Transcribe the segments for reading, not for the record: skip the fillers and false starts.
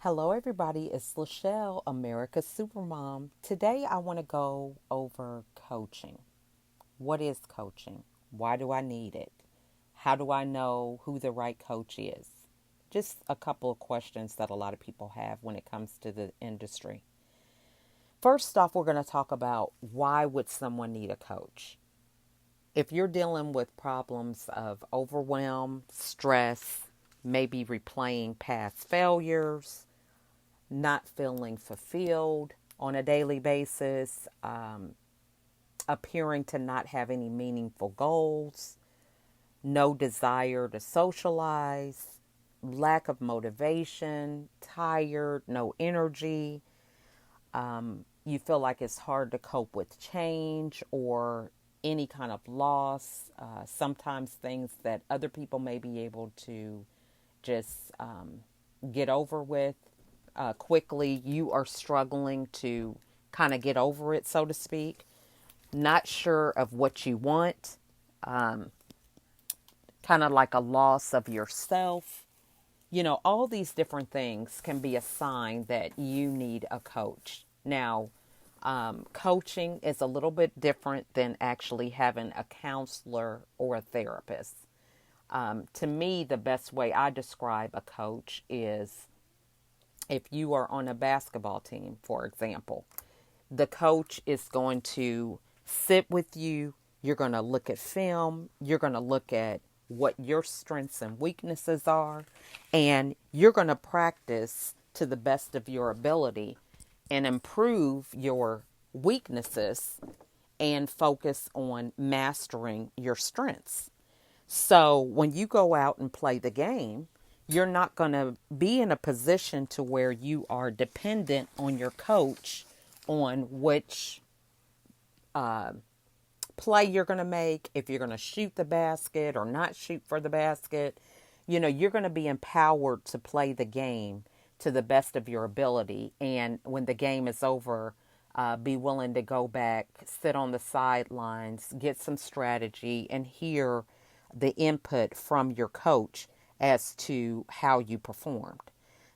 Hello, everybody. It's Lachelle, America's Supermom. Today, I want to go over coaching. What is coaching? Why do I need it? How do I know who the right coach is? Just a couple of questions that a lot of people have when it comes to the industry. First off, we're going to talk about why would someone need a coach? If you're dealing with problems of overwhelm, stress, maybe replaying past failures, not feeling fulfilled on a daily basis, appearing to not have any meaningful goals, no desire to socialize, lack of motivation, tired, no energy. You feel like it's hard to cope with change or any kind of loss. Sometimes things that other people may be able to just get over with quickly. You are struggling to kind of get over it, so to speak. Not sure of what you want. Kind of like a loss of yourself. All these different things can be a sign that you need a coach. Now, coaching is a little bit different than actually having a counselor or a therapist. To me, the best way I describe a coach is if you are on a basketball team, for example, the coach is going to sit with you. You're going to look at film. You're going to look at what your strengths and weaknesses are. And you're going to practice to the best of your ability and improve your weaknesses and focus on mastering your strengths. So when you go out and play the game, you're not going to be in a position to where you are dependent on your coach on which play you're going to make, if you're going to shoot the basket or not shoot for the basket. You're going to be empowered to play the game to the best of your ability. And when the game is over, be willing to go back, sit on the sidelines, get some strategy, and hear the input from your coach as to how you performed.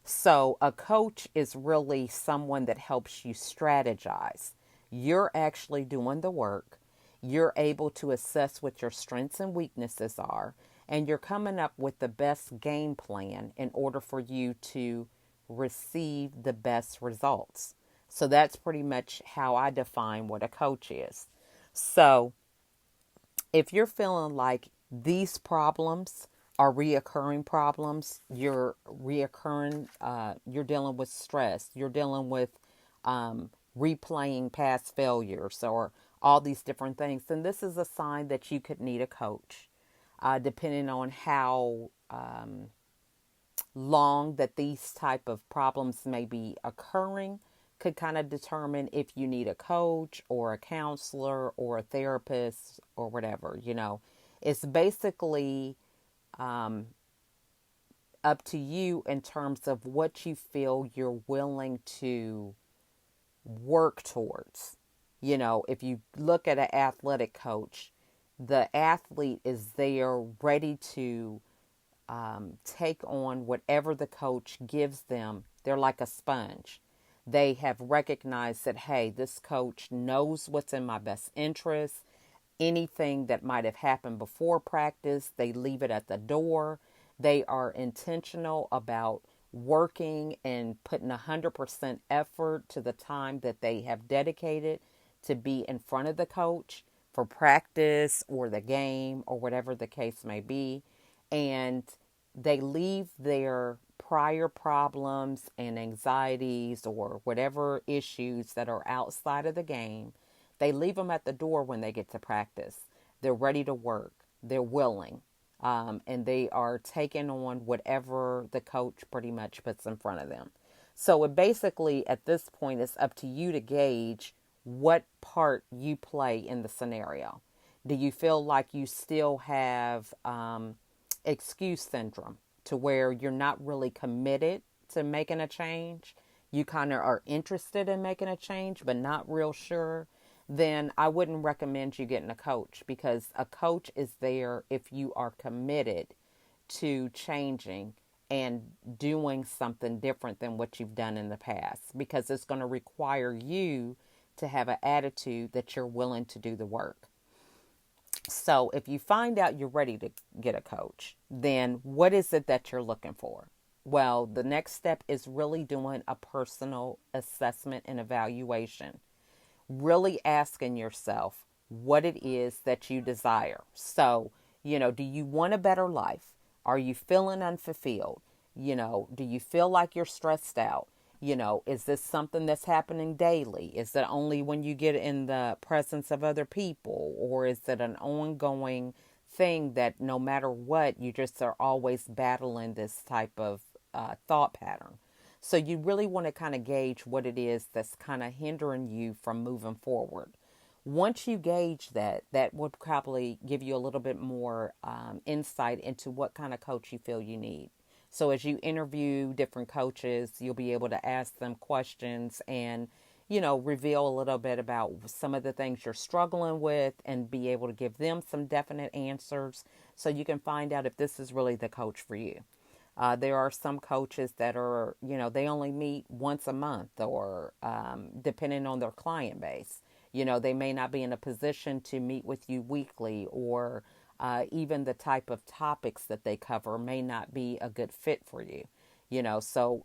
So, a coach is really someone that helps you strategize. You're actually doing the work. You're able to assess what your strengths and weaknesses are, and you're coming up with the best game plan in order for you to receive the best results. So, that's pretty much how I define what a coach is. So, if you're feeling like these problems are reoccurring problems, you're dealing with stress, you're dealing with replaying past failures or all these different things, then this is a sign that you could need a coach, depending on how long that these type of problems may be occurring could kind of determine if you need a coach or a counselor or a therapist or whatever. It's basically up to you in terms of what you feel you're willing to work towards. If you look at an athletic coach, the athlete is there ready to take on whatever the coach gives them. They're like a sponge. They have recognized that, hey, this coach knows what's in my best interest. Anything that might have happened before practice, they leave it at the door. They are intentional about working and putting 100% effort to the time that they have dedicated to be in front of the coach for practice or the game or whatever the case may be. And they leave their prior problems and anxieties or whatever issues that are outside of the game, they leave them at the door when they get to practice. They're ready to work. They're willing. And they are taking on whatever the coach pretty much puts in front of them. So it basically, at this point, it's up to you to gauge what part you play in the scenario. Do you feel like you still have excuse syndrome to where you're not really committed to making a change? You kind of are interested in making a change, but not real sure. Then I wouldn't recommend you getting a coach, because a coach is there if you are committed to changing and doing something different than what you've done in the past, because it's going to require you to have an attitude that you're willing to do the work. So if you find out you're ready to get a coach, then what is it that you're looking for? Well, the next step is really doing a personal assessment and evaluation, really asking yourself what it is that you desire. So, do you want a better life? Are you feeling unfulfilled? Do you feel like you're stressed out? Is this something that's happening daily? Is it only when you get in the presence of other people? Or is it an ongoing thing that no matter what, you just are always battling this type of thought pattern? So you really want to kind of gauge what it is that's kind of hindering you from moving forward. Once you gauge that, that would probably give you a little bit more insight into what kind of coach you feel you need. So as you interview different coaches, you'll be able to ask them questions and, reveal a little bit about some of the things you're struggling with and be able to give them some definite answers so you can find out if this is really the coach for you. There are some coaches that are, they only meet once a month or depending on their client base. They may not be in a position to meet with you weekly, or even the type of topics that they cover may not be a good fit for you. So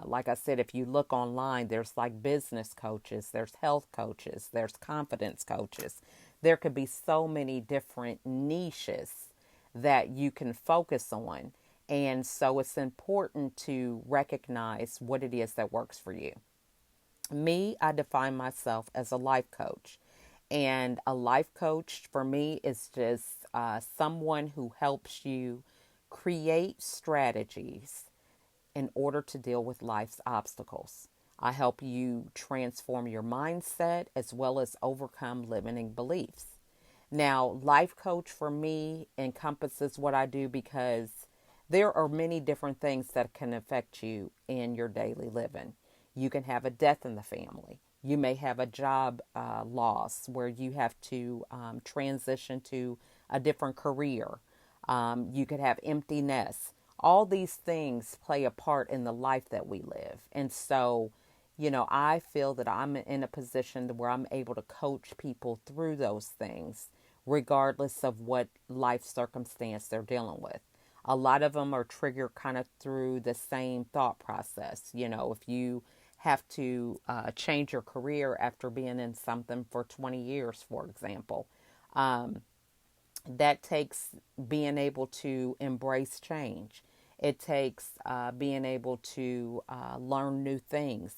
like I said, if you look online, there's like business coaches, there's health coaches, there's confidence coaches. There could be so many different niches that you can focus on. And so it's important to recognize what it is that works for you. Me, I define myself as a life coach. And a life coach for me is just someone who helps you create strategies in order to deal with life's obstacles. I help you transform your mindset as well as overcome limiting beliefs. Now, life coach for me encompasses what I do because there are many different things that can affect you in your daily living. You can have a death in the family. You may have a job loss where you have to transition to a different career. You could have emptiness. All these things play a part in the life that we live. And so, I feel that I'm in a position where I'm able to coach people through those things, regardless of what life circumstance they're dealing with. A lot of them are triggered kind of through the same thought process. If you have to change your career after being in something for 20 years, for example, that takes being able to embrace change. It takes being able to learn new things,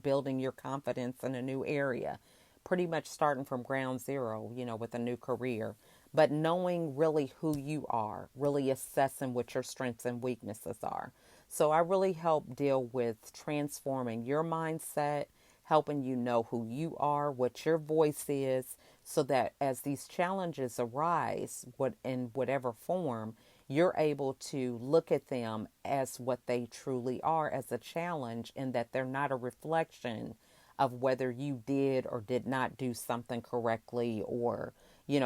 building your confidence in a new area, pretty much starting from ground zero, with a new career. But knowing really who you are, really assessing what your strengths and weaknesses are. So I really help deal with transforming your mindset, helping you know who you are, what your voice is, so that as these challenges arise, in whatever form, you're able to look at them as what they truly are, as a challenge, and that they're not a reflection of whether you did or did not do something correctly, or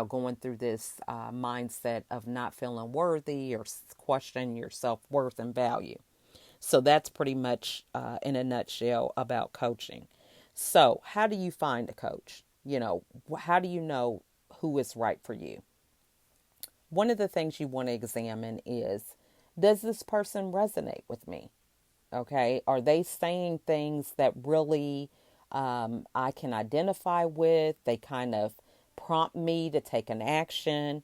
going through this mindset of not feeling worthy or questioning your self-worth and value. So that's pretty much in a nutshell about coaching. So how do you find a coach? How do you know who is right for you? One of the things you want to examine is, does this person resonate with me? Okay. Are they saying things that really I can identify with? They kind of prompt me to take an action.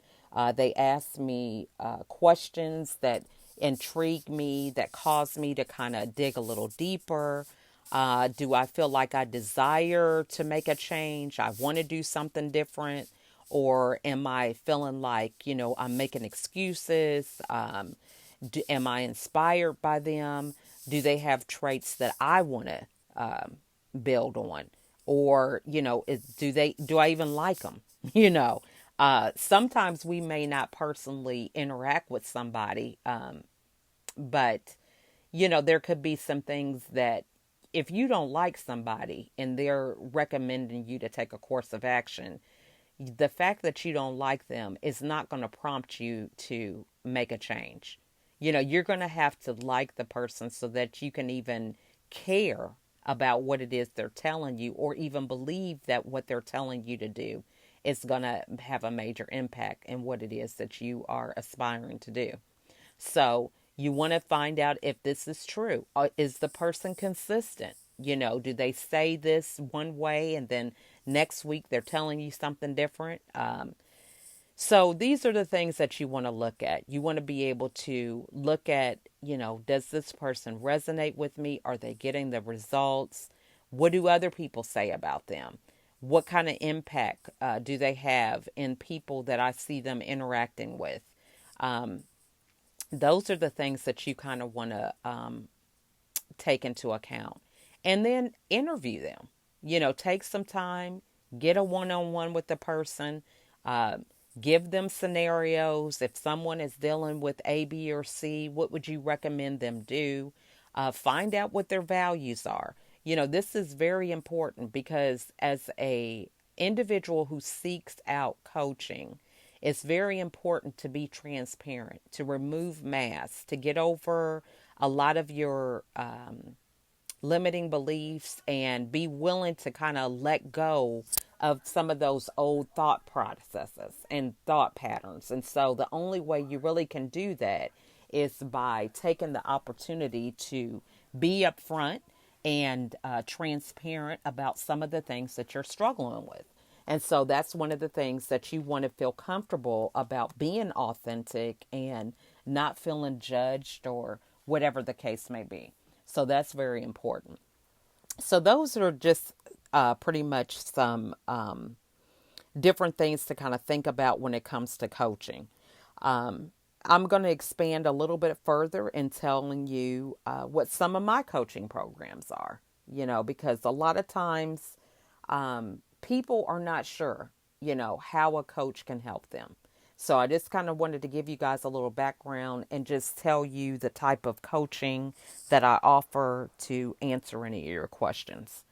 They ask me questions that intrigue me, that cause me to kind of dig a little deeper. Do I feel like I desire to make a change? I want to do something different. Or am I feeling like, I'm making excuses? Am I inspired by them? Do they have traits that I want to build on? Or, do I even like them? Sometimes we may not personally interact with somebody, but, there could be some things that if you don't like somebody and they're recommending you to take a course of action, the fact that you don't like them is not going to prompt you to make a change. You're going to have to like the person so that you can even care about what it is they're telling you, or even believe that what they're telling you to do is going to have a major impact in what it is that you are aspiring to do. So you want to find out if this is true. Is the person consistent? Do they say this one way and then next week they're telling you something different? So these are the things that you want to look at. You want to be able to look at, does this person resonate with me? Are they getting the results? What do other people say about them? What kind of impact do they have in people that I see them interacting with? Those are the things that you kind of want to take into account. And then interview them. Take some time, get a one on one with the person, uh, give them scenarios. If someone is dealing with A, B, or C, what would you recommend them do? Find out what their values are. This is very important because as a individual who seeks out coaching, it's very important to be transparent, to remove masks, to get over a lot of your limiting beliefs and be willing to kind of let go of some of those old thought processes and thought patterns. And so the only way you really can do that is by taking the opportunity to be upfront and transparent about some of the things that you're struggling with. And so that's one of the things that you want to feel comfortable about, being authentic and not feeling judged or whatever the case may be. So that's very important. So those are just pretty much some different things to kind of think about when it comes to coaching. I'm going to expand a little bit further in telling you what some of my coaching programs are, because a lot of times people are not sure, how a coach can help them. So I just kind of wanted to give you guys a little background and just tell you the type of coaching that I offer to answer any of your questions.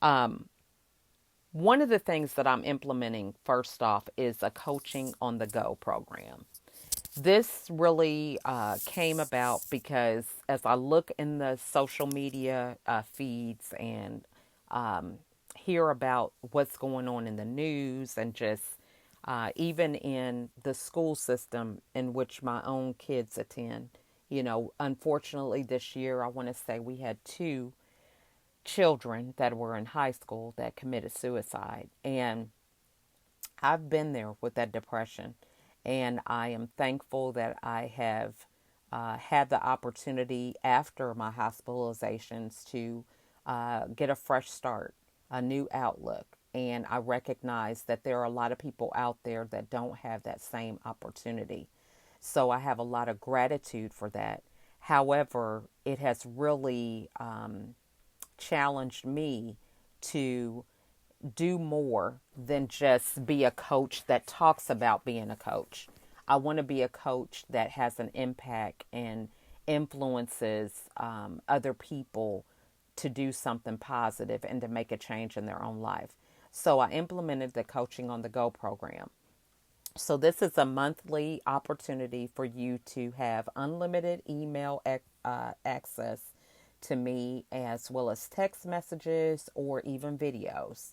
One of the things that I'm implementing first off is a coaching on the go program. This really came about because as I look in the social media feeds and hear about what's going on in the news and just even in the school system in which my own kids attend. Unfortunately, this year, I want to say we had 2 children that were in high school that committed suicide. And I've been there with that depression. And I am thankful that I have had the opportunity after my hospitalizations to get a fresh start, a new outlook. And I recognize that there are a lot of people out there that don't have that same opportunity. So I have a lot of gratitude for that. However, it has really challenged me to do more than just be a coach that talks about being a coach. I want to be a coach that has an impact and influences other people to do something positive and to make a change in their own life. So I implemented the Coaching on the Go program. So this is a monthly opportunity for you to have unlimited email access to me, as well as text messages or even videos.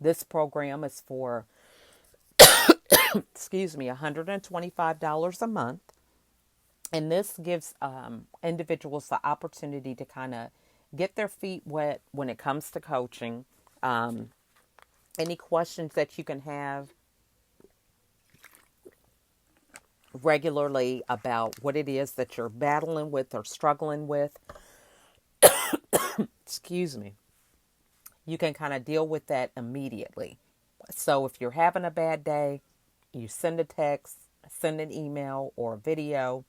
This program is for, $125 a month. And this gives individuals the opportunity to kind of get their feet wet when it comes to coaching. Any questions that you can have regularly about what it is that you're battling with or struggling with, excuse me, you can kind of deal with that immediately. So if you're having a bad day, you send a text, send an email or a video,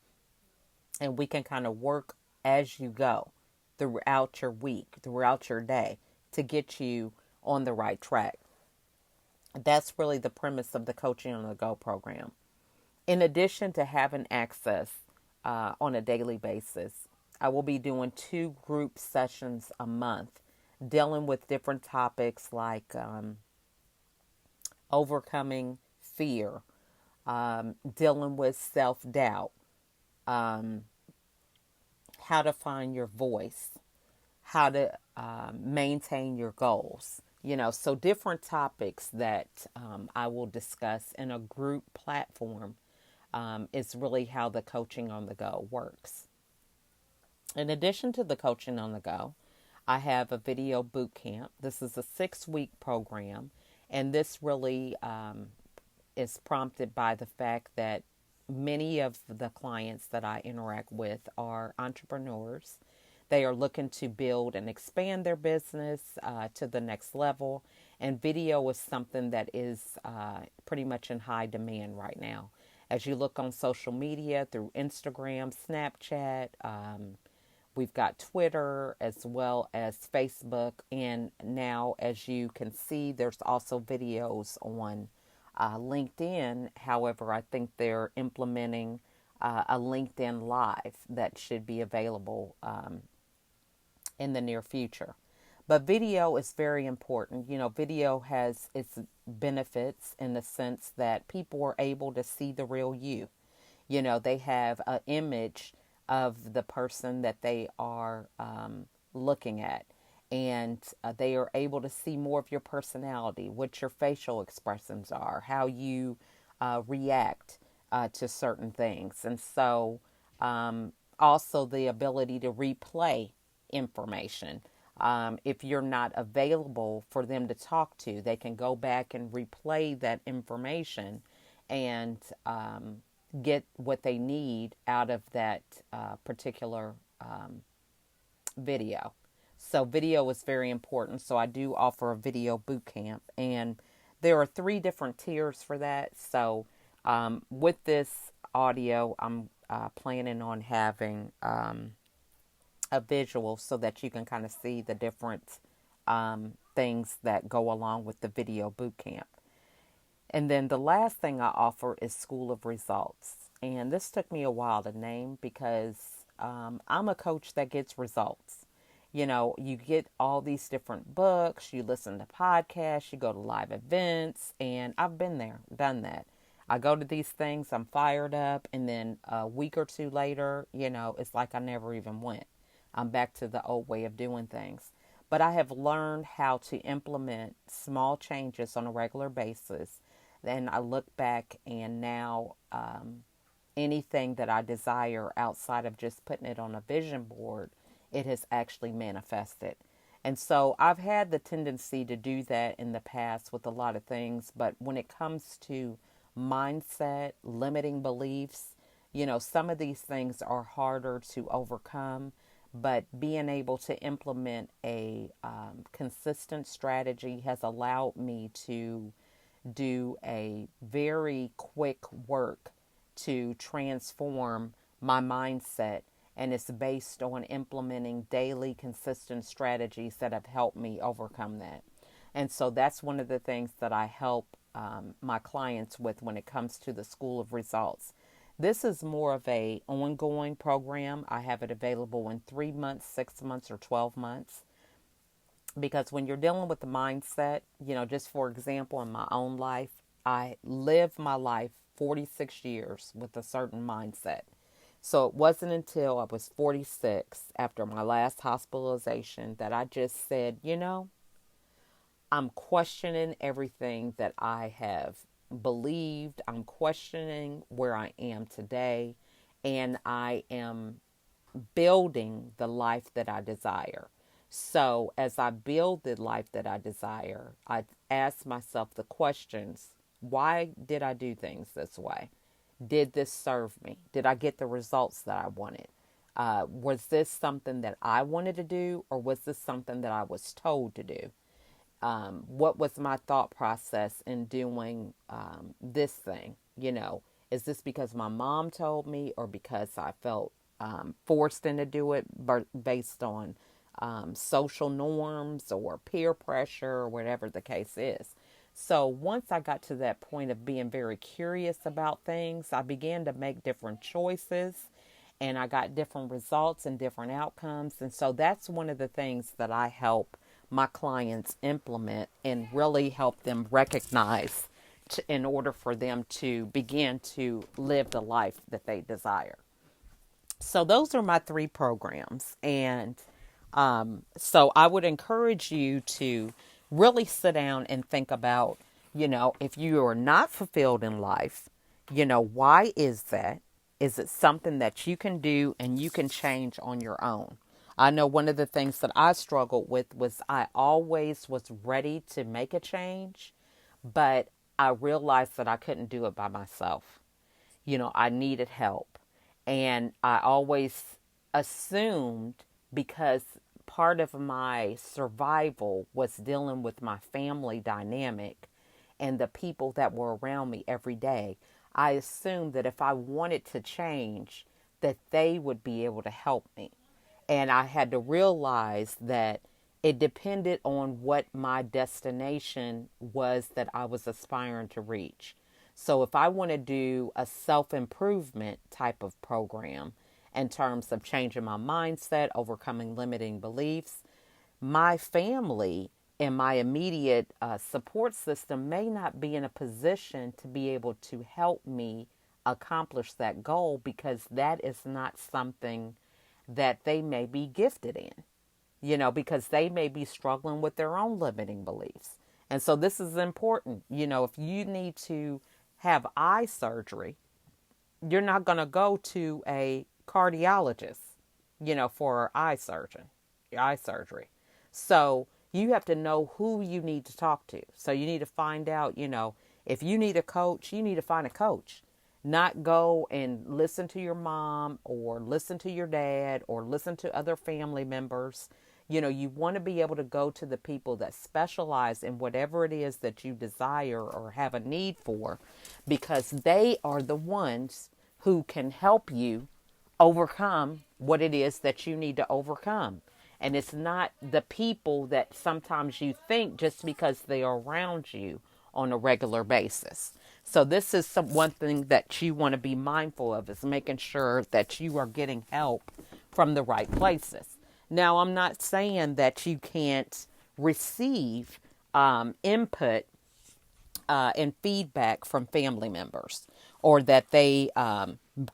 and we can kind of work as you go throughout your week, throughout your day to get you on the right track. That's really the premise of the Coaching on the Go program. In addition to having access on a daily basis, I will be doing 2 group sessions a month dealing with different topics like overcoming fear, dealing with self-doubt, um, how to find your voice, how to maintain your goals. So different topics that I will discuss in a group platform is really how the coaching on the go works. In addition to the coaching on the go, I have a video boot camp. This is a 6-week program, and this really is prompted by the fact that many of the clients that I interact with are entrepreneurs. They are looking to build and expand their business to the next level, and video is something that is pretty much in high demand right now. As you look on social media through Instagram, Snapchat, we've got Twitter as well as Facebook. And now, as you can see, there's also videos on LinkedIn. However, I think they're implementing a LinkedIn Live that should be available in the near future. But video is very important. Video has its benefits in the sense that people are able to see the real you. They have an image of the person that they are looking at. And they are able to see more of your personality, what your facial expressions are, how you react to certain things. And so also the ability to replay information. If you're not available for them to talk to, they can go back and replay that information and get what they need out of that particular video. So video is very important. So I do offer a video boot camp, and there are 3 different tiers for that. So with this audio, I'm planning on having a visual so that you can kind of see the different things that go along with the video boot camp. And then the last thing I offer is School of Results. And this took me a while to name because I'm a coach that gets results. You get all these different books, you listen to podcasts, you go to live events, and I've been there, done that. I go to these things, I'm fired up, and then a week or 2 later, it's like I never even went. I'm back to the old way of doing things. But I have learned how to implement small changes on a regular basis. Then I look back, and now anything that I desire outside of just putting it on a vision board, it has actually manifested. And so I've had the tendency to do that in the past with a lot of things. But when it comes to mindset, limiting beliefs, some of these things are harder to overcome. But being able to implement a consistent strategy has allowed me to do a very quick work to transform my mindset. And it's based on implementing daily consistent strategies that have helped me overcome that. And so that's one of the things that I help my clients with when it comes to the School of Results. This is more of a ongoing program. I have it available in 3 months, 6 months, or 12 months. Because when you're dealing with the mindset, just for example, in my own life, I lived my life 46 years with a certain mindset. So it wasn't until I was 46 after my last hospitalization that I just said, I'm questioning everything that I have believed. I'm questioning where I am today, and I am building the life that I desire. So as I build the life that I desire, I ask myself the questions: why did I do things this way? Did this serve me? Did I get the results that I wanted? Was this something that I wanted to do, or was this something that I was told to do? What was my thought process in doing this thing? Is this because my mom told me, or because I felt forced into do it based on social norms or peer pressure or whatever the case is? So once I got to that point of being very curious about things, I began to make different choices, and I got different results and different outcomes. And so that's one of the things that I help my clients implement and really help them recognize in order for them to begin to live the life that they desire. So those are my three programs. And so I would encourage you to really sit down and think about, if you are not fulfilled in life, why is that? Is it something that you can do and you can change on your own? I know one of the things that I struggled with was I always was ready to make a change, but I realized that I couldn't do it by myself. I needed help. And I always assumed, because part of my survival was dealing with my family dynamic and the people that were around me every day, I assumed that if I wanted to change, that they would be able to help me. And I had to realize that it depended on what my destination was that I was aspiring to reach. So if I want to do a self improvement type of program in terms of changing my mindset, overcoming limiting beliefs, my family and my immediate support system may not be in a position to be able to help me accomplish that goal, because that is not something that they may be gifted in, because they may be struggling with their own limiting beliefs. And so this is important. If you need to have eye surgery, you're not going to go to a cardiologist, for eye surgery. So you have to know who you need to talk to. So you need to find out, if you need a coach, you need to find a coach. Not go and listen to your mom or listen to your dad or listen to other family members. You want to be able to go to the people that specialize in whatever it is that you desire or have a need for, because they are the ones who can help you overcome what it is that you need to overcome. And it's not the people that sometimes you think just because they are around you on a regular basis. So this is one thing that you want to be mindful of, is making sure that you are getting help from the right places. Now, I'm not saying that you can't receive input and feedback from family members, or that they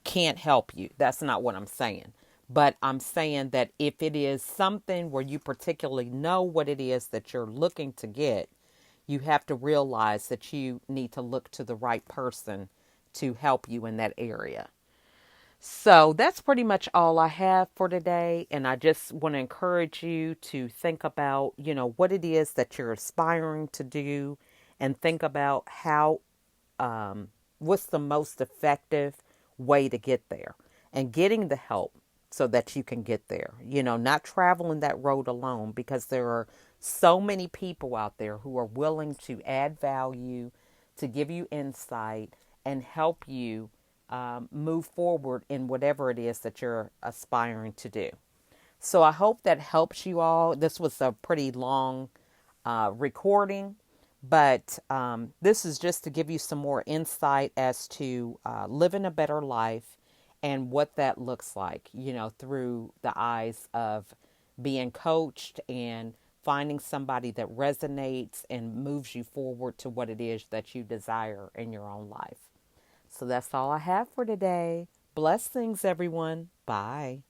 can't help you. That's not what I'm saying. But I'm saying that if it is something where you particularly know what it is that you're looking to get, you have to realize that you need to look to the right person to help you in that area. So that's pretty much all I have for today. And I just want to encourage you to think about, what it is that you're aspiring to do, and think about what's the most effective way to get there, and getting the help so that you can get there. Not traveling that road alone, because there are so many people out there who are willing to add value, to give you insight, and help you move forward in whatever it is that you're aspiring to do. So I hope that helps you all. This was a pretty long recording, but this is just to give you some more insight as to living a better life and what that looks like, through the eyes of being coached and finding somebody that resonates and moves you forward to what it is that you desire in your own life. So that's all I have for today. Blessings, everyone. Bye.